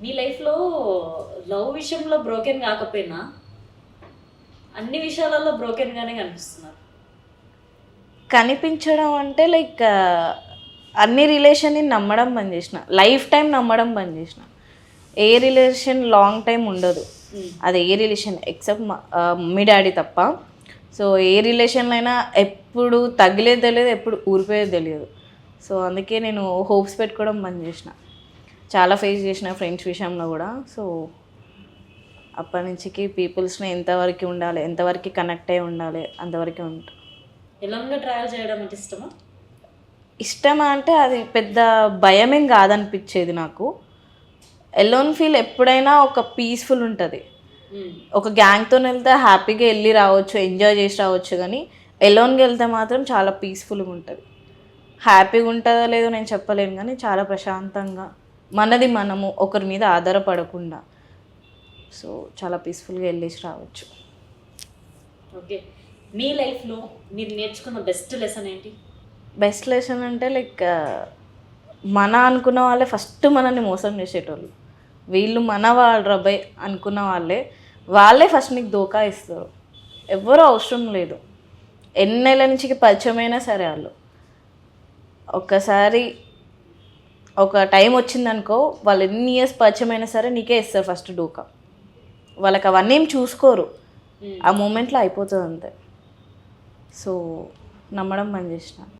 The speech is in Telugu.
మీ లైఫ్‌లో లవ్ విషయంలో బ్రోకెన్ గాకపోయినా, అన్ని విషయాలలో బ్రోకెన్‌గానే కనిపిస్తున్నారు. కనిపించడం అంటే లైక్ అన్ని రిలేషన్‌ని నమ్మడం బంద్ చేసిన. లైఫ్ టైం నమ్మడం బంద్ చేసిన. ఏ రిలేషన్ లాంగ్ టైం ఉండదు. అది ఏ రిలేషన్ ఎక్సెప్ట్ మమ్మీ డాడీ తప్ప. సో ఏ రిలేషన్లో అయినా ఎప్పుడు తగిలేది తెలియదు, ఎప్పుడు ఊరిపోయేది తెలియదు. సో అందుకే నేను హోప్స్ పెట్టుకోవడం బంద్ చేసిన. చాలా ఫేస్ చేసిన ఫ్రెండ్స్ విషయంలో కూడా. సో అప్పటి నుంచికి పీపుల్స్ని ఎంతవరకు ఉండాలి, ఎంతవరకు కనెక్ట్ అయి ఉండాలి అంతవరకే ఉంటా. ఎలాంగా ట్రావెల్ చేయడం అంటే ఇష్టమా? ఇష్టమా అంటే అది పెద్ద భయమేం కాదనిపించేది నాకు. ఎలోన్ ఫీల్ ఎప్పుడైనా ఒక పీస్ఫుల్ ఉంటుంది. ఒక గ్యాంగ్తో వెళ్తే హ్యాపీగా వెళ్ళి రావచ్చు, ఎంజాయ్ చేసి రావచ్చు. కానీ ఎలోన్కి వెళ్తే మాత్రం చాలా పీస్ఫుల్గా ఉంటుంది. హ్యాపీగా ఉంటుందో లేదో నేను చెప్పలేను, కానీ చాలా ప్రశాంతంగా మనది మనము ఒకరి మీద ఆధారపడకుండా సో చాలా పీస్ఫుల్గా వెళ్ళేసి రావచ్చు. ఓకే. మీ లైఫ్‌లో మీరు నేర్చుకున్న బెస్ట్ లెసన్ ఏంటి? బెస్ట్ లెసన్ అంటే లైక్ మన అనుకున్న వాళ్ళే ఫస్ట్ మనల్ని మోసం చేసేటోళ్ళు. వీళ్ళు మన వాళ్ళు రబ్బాయి అనుకున్న వాళ్ళే ఫస్ట్ నీకు దోకా ఇస్తారు. ఎవ్వరూ అవసరం లేదు. ఎన్నేళ్ళ నుంచి పరిచయమైనా సరే వాళ్ళు ఒక్కసారి ఒక టైం వచ్చిందనుకో, వాళ్ళు ఎన్ని ఇయర్స్ పరిచయమైనా సరే నీకే ఇస్తారు ఫస్ట్ డోకా. వాళ్ళకి అవన్నీ ఏం చూసుకోరు, ఆ మూమెంట్లో అయిపోతుంది అంతే. సో నమ్మడం బంద్ చేసిన.